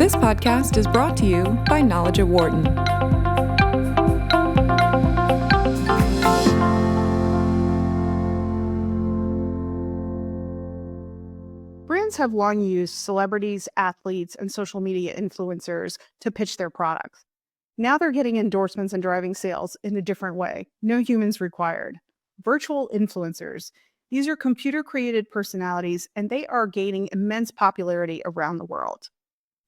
This podcast is brought to you by Knowledge at Wharton. Brands have long used celebrities, athletes, and social media influencers to pitch their products. Now they're getting endorsements and driving sales in a different way. No humans required. Virtual influencers. These are computer-created personalities, and they are gaining immense popularity around the world.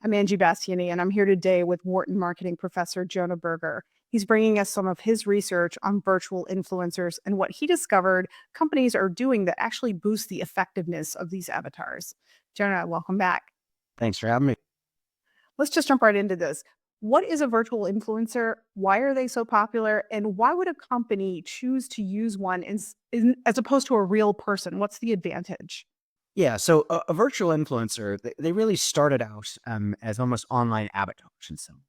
I'm Angie Bastiani, and I'm here today with Wharton marketing professor Jonah Berger. He's bringing us some of his research on virtual influencers and what he discovered companies are doing that actually boost the effectiveness of these avatars. Jonah, welcome back. Thanks for having me. Let's just jump right into this. What is a virtual influencer? Why are they so popular? And why would a company choose to use one as opposed to a real person? What's the advantage? Yeah, so a virtual influencer, they really started out as almost online avatars in some,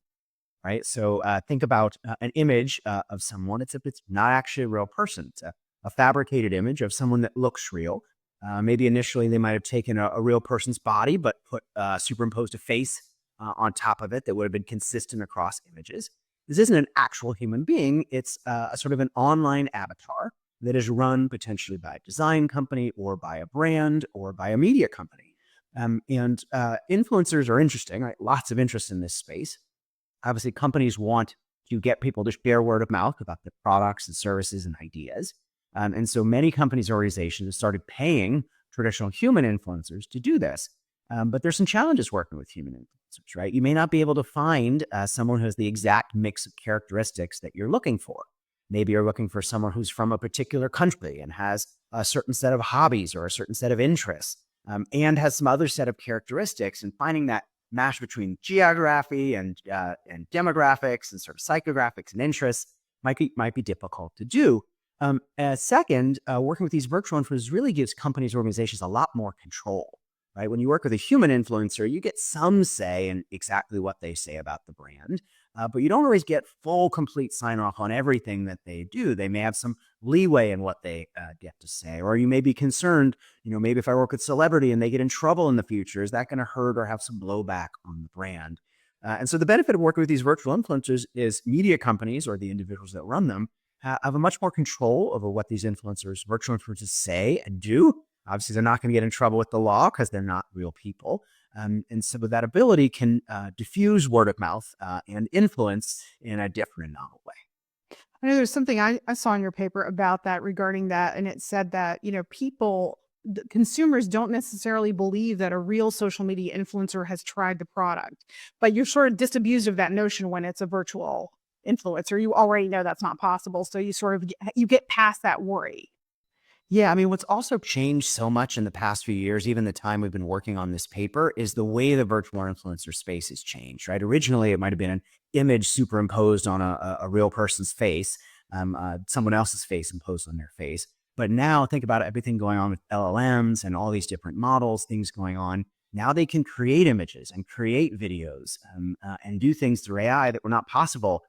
right? So think about an image of someone. It's not actually a real person. It's a fabricated image of someone that looks real. Maybe initially they might have taken a real person's body, but superimposed a face on top of it that would have been consistent across images. This isn't an actual human being. It's a sort of an online avatar that is run potentially by a design company or by a brand or by a media company. And influencers are interesting, right? Lots of interest in this space. Obviously, companies want to get people to share word of mouth about the products and services and ideas. And so many companies, organizations have started paying traditional human influencers to do this. But there's some challenges working with human influencers, right? You may not be able to find someone who has the exact mix of characteristics that you're looking for. Maybe you're looking for someone who's from a particular country and has a certain set of hobbies or a certain set of interests, and has some other set of characteristics. And finding that match between geography and demographics and sort of psychographics and interests might be difficult to do. Second, working with these virtual influencers really gives companies, organizations a lot more control. Right? When you work with a human influencer, you get some say in exactly what they say about the brand, but you don't always get full, complete sign off on everything that they do. They may have some leeway in what they get to say, or you may be concerned, maybe if I work with celebrity and they get in trouble in the future, is that going to hurt or have some blowback on the brand? And so the benefit of working with these virtual influencers is media companies or the individuals that run them have a much more control over what these virtual influencers say and do. Obviously, they're not going to get in trouble with the law because they're not real people. And so that ability can diffuse word of mouth and influence in a different and novel way. I know there's something I saw in your paper about that regarding that, and it said that, consumers don't necessarily believe that a real social media influencer has tried the product, but you're sort of disabused of that notion when it's a virtual influencer. You already know that's not possible, so you get past that worry. Yeah, I mean, what's also changed so much in the past few years, even the time we've been working on this paper, is the way the virtual influencer space has changed, right? Originally, it might have been an image superimposed on a real person's face, someone else's face imposed on their face. But now think about everything going on with LLMs and all these different models, things going on. Now they can create images and create videos and do things through AI that were not possible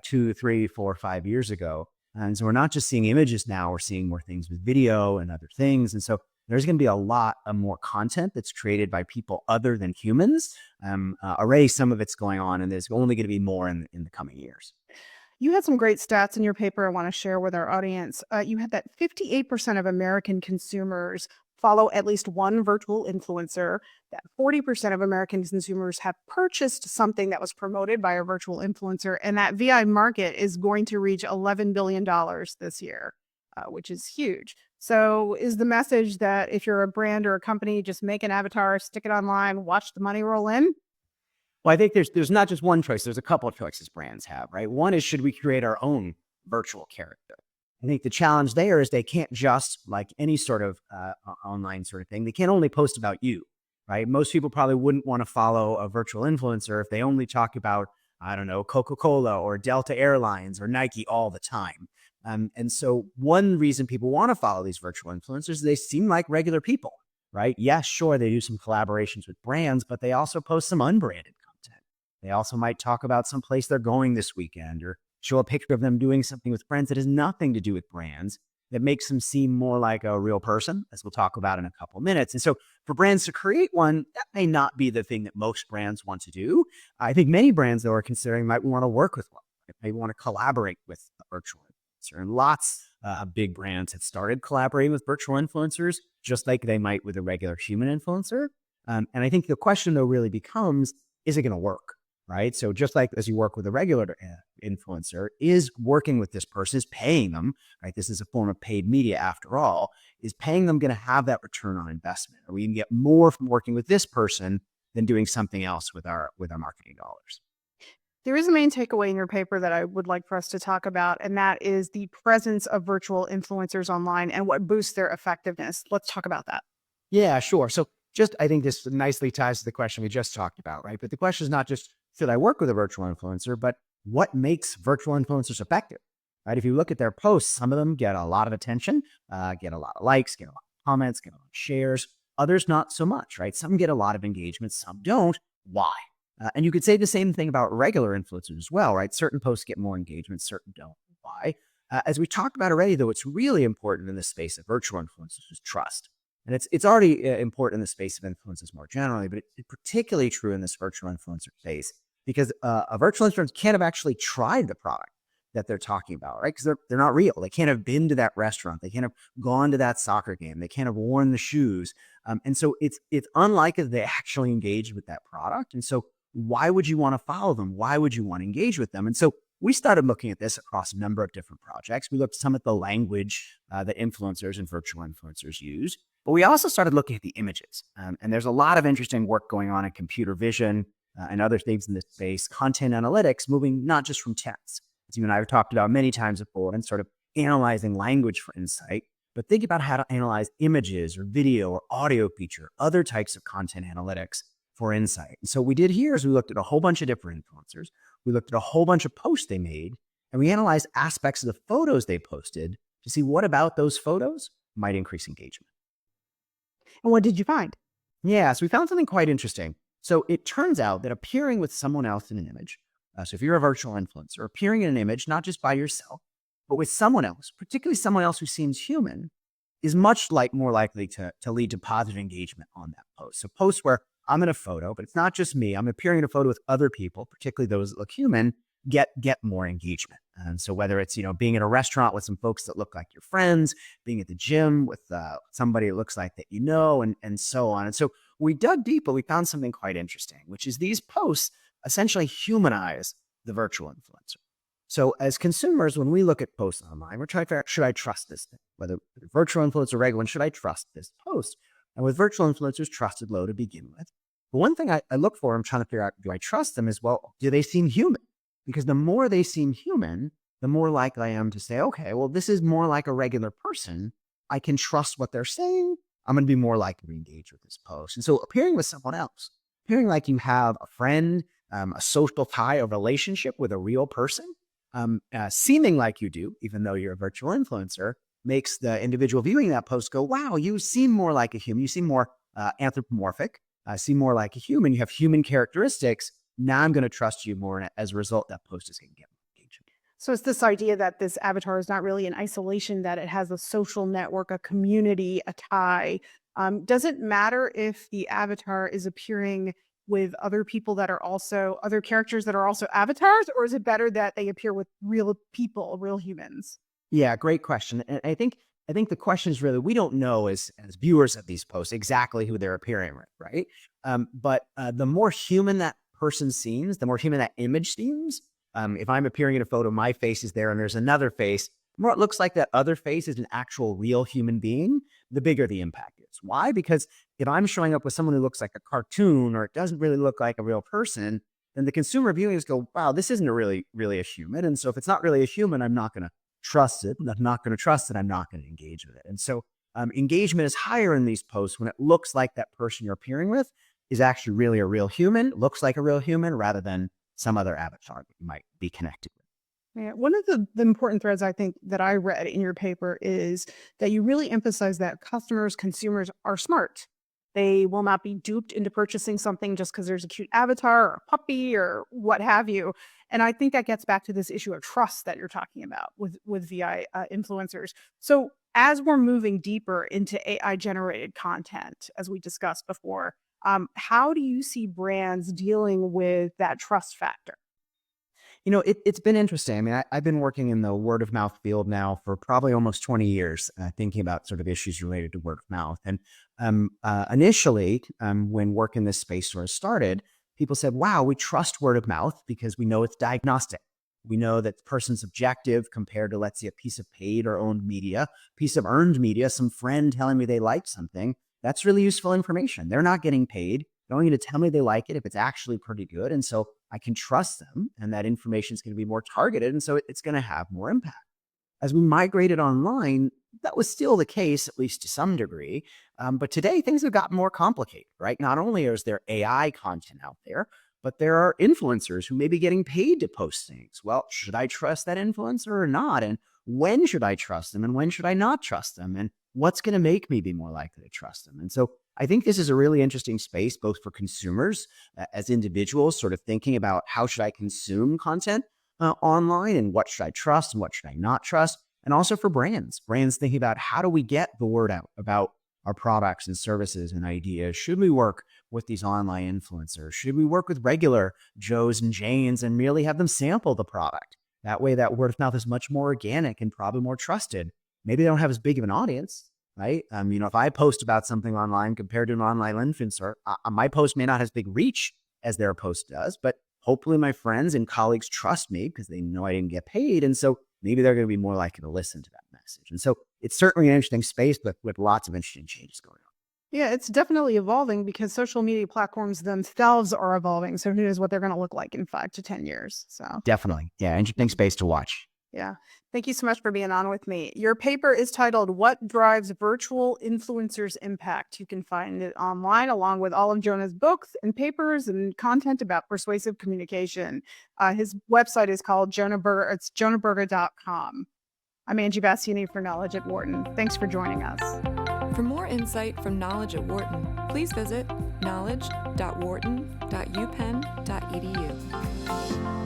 2, 3, 4, 5 years ago. And so we're not just seeing images now, we're seeing more things with video and other things. And so there's going to be a lot of more content that's created by people other than humans. Already some of it's going on, and there's only going to be more in the coming years. You had some great stats in your paper I want to share with our audience. You had that 58% of American consumers follow at least one virtual influencer, that 40% of American consumers have purchased something that was promoted by a virtual influencer, and that VI market is going to reach $11 billion this year, which is huge. So is the message that if you're a brand or a company, just make an avatar, stick it online, watch the money roll in? Well, I think there's not just one choice. There's a couple of choices brands have, right? One is, should we create our own virtual character? I think the challenge there is they can't just, like any sort of online sort of thing, they can't only post about you, right? Most people probably wouldn't want to follow a virtual influencer if they only talk about, I don't know, Coca-Cola or Delta Airlines or Nike all the time. And so one reason people want to follow these virtual influencers is they seem like regular people, right? Yes, sure, they do some collaborations with brands, but they also post some unbranded content. They also might talk about some place they're going this weekend or show a picture of them doing something with friends that has nothing to do with brands, that makes them seem more like a real person, as we'll talk about in a couple of minutes. And so For brands to create one, that may not be the thing that most brands want to do. I think many brands, though, are considering might want to work with one. They want to collaborate with a virtual influencer. And lots of big brands have started collaborating with virtual influencers, just like they might with a regular human influencer. And I think the question, though, really becomes, is it going to work? Right? So just like as you work with a regular influencer, is working with this person, is paying them, right? This is a form of paid media after all. Is paying them going to have that return on investment? Are we going to get more from working with this person than doing something else with our marketing dollars? There is a main takeaway in your paper that I would like for us to talk about, and that is the presence of virtual influencers online and what boosts their effectiveness. Let's talk about that. Yeah, sure. So I think this nicely ties to the question we just talked about, right? But the question is not just, should I work with a virtual influencer, but what makes virtual influencers effective, right? If you look at their posts, some of them get a lot of attention, get a lot of likes, get a lot of comments, get a lot of shares. Others not so much, right? Some get a lot of engagement, some don't. Why? And you could say the same thing about regular influencers as well, right? Certain posts get more engagement, certain don't. Why? As we talked about already, though, it's really important in the space of virtual influencers is trust. And it's already important in the space of influencers more generally, but it's particularly true in this virtual influencer space because a virtual influencer can't have actually tried the product that they're talking about, right? Because they're not real. They can't have been to that restaurant. They can't have gone to that soccer game. They can't have worn the shoes. And so it's unlikely that they actually engage with that product. And so why would you want to follow them? Why would you want to engage with them? And so we started looking at this across a number of different projects. We looked some at the language that influencers and virtual influencers use, but we also started looking at the images. And there's a lot of interesting work going on in computer vision and other things in this space, content analytics, moving not just from text, as you and I have talked about many times before, and sort of analyzing language for insight, but think about how to analyze images or video or audio feature, other types of content analytics for insight. And so what we did here is we looked at a whole bunch of different influencers. We looked at a whole bunch of posts they made, and we analyzed aspects of the photos they posted to see what about those photos might increase engagement. And what did you find? Yeah, so we found something quite interesting. So it turns out that appearing with someone else in an image, so if you're a virtual influencer, appearing in an image, not just by yourself, but with someone else, particularly someone else who seems human, is much more likely to lead to positive engagement on that post. So posts where I'm in a photo, but it's not just me, I'm appearing in a photo with other people, particularly those that look human, get more engagement. And so whether it's, being at a restaurant with some folks that look like your friends, being at the gym with somebody it looks like that and so on. And so we dug deep, but we found something quite interesting, which is these posts essentially humanize the virtual influencer. So as consumers, when we look at posts online, we're trying to figure out, should I trust this thing? Whether virtual influencer or regular one, should I trust this post? And with virtual influencers, trusted low to begin with. But one thing I look for, I'm trying to figure out, do I trust them as well? Do they seem human? Because the more they seem human, the more likely I am to say, okay, well, this is more like a regular person. I can trust what they're saying. I'm going to be more likely to engage with this post. And so appearing with someone else, appearing like you have a friend, a social tie, a relationship with a real person, seeming like you do, even though you're a virtual influencer, makes the individual viewing that post go, wow, you seem more like a human. You seem more anthropomorphic, seem more like a human. You have human characteristics. Now I'm going to trust you more. And as a result, that post is going to get more engagement. So it's this idea that this avatar is not really in isolation, that it has a social network, a community, a tie. Does it matter if the avatar is appearing with other people that are also other characters that are also avatars, or is it better that they appear with real people, real humans? Yeah, great question. And I think the question is really, we don't know as viewers of these posts exactly who they're appearing with, right? But the more human that person seems, the more human that image seems. If I'm appearing in a photo, my face is there and there's another face, the more it looks like that other face is an actual real human being, the bigger the impact is. Why? Because if I'm showing up with someone who looks like a cartoon or it doesn't really look like a real person, then the consumer viewing is go, wow, this isn't really a human. And so if it's not really a human, I'm not going to trust it. I'm not going to trust it. I'm not going to engage with it. And so engagement is higher in these posts when it looks like that person you're appearing with is actually really a real human, looks like a real human, rather than some other avatar that you might be connected with. Yeah, one of the important threads I think that I read in your paper is that you really emphasize that consumers are smart. They will not be duped into purchasing something just because there's a cute avatar or a puppy or what have you. And I think that gets back to this issue of trust that you're talking about with VI influencers. So As we're moving deeper into AI generated content, as we discussed before, how do you see brands dealing with that trust factor? It's been interesting. I mean, I've been working in the word of mouth field now for probably almost 20 years, thinking about sort of issues related to word of mouth. And initially, when work in this space sort of started, people said, wow, we trust word of mouth because we know it's diagnostic. We know that the person's objective compared to, let's say, a piece of paid or owned media, piece of earned media, some friend telling me they liked something. That's really useful information. They're not getting paid. They don't need to tell me they like it if it's actually pretty good. And so I can trust them, and that information is going to be more targeted. And so it's going to have more impact. As we migrated online, that was still the case, at least to some degree. But today, things have gotten more complicated, right? Not only is there AI content out there, but there are influencers who may be getting paid to post things. Well, should I trust that influencer or not? And when should I trust them? And when should I not trust them? And what's going to make me be more likely to trust them? And so I think this is a really interesting space, both for consumers as individuals, sort of thinking about how should I consume content online and what should I trust and what should I not trust? And also for brands thinking about how do we get the word out about our products and services and ideas? Should we work with these online influencers? Should we work with regular Joes and Janes and merely have them sample the product? That way, that word of mouth is much more organic and probably more trusted. Maybe they don't have as big of an audience, right? If I post about something online compared to an online influencer, my post may not have as big reach as their post does, but hopefully my friends and colleagues trust me because they know I didn't get paid. And so maybe they're going to be more likely to listen to that message. And so it's certainly an interesting space, but with lots of interesting changes going on. Yeah, it's definitely evolving because social media platforms themselves are evolving. So who knows what they're going to look like in 5 to 10 years. So Definitely. Yeah, interesting space to watch. yeah. Thank you so much for being on with me. Your paper is titled What Drives Virtual Influencers Impact? You can find it online along with all of Jonah's books and papers and content about persuasive communication. His website is called Jonah Berger. It's jonahberger.com. I'm Angie Bastiani for Knowledge at Wharton. Thanks for joining us. For more insight from Knowledge at Wharton, please visit knowledge.wharton.upenn.edu.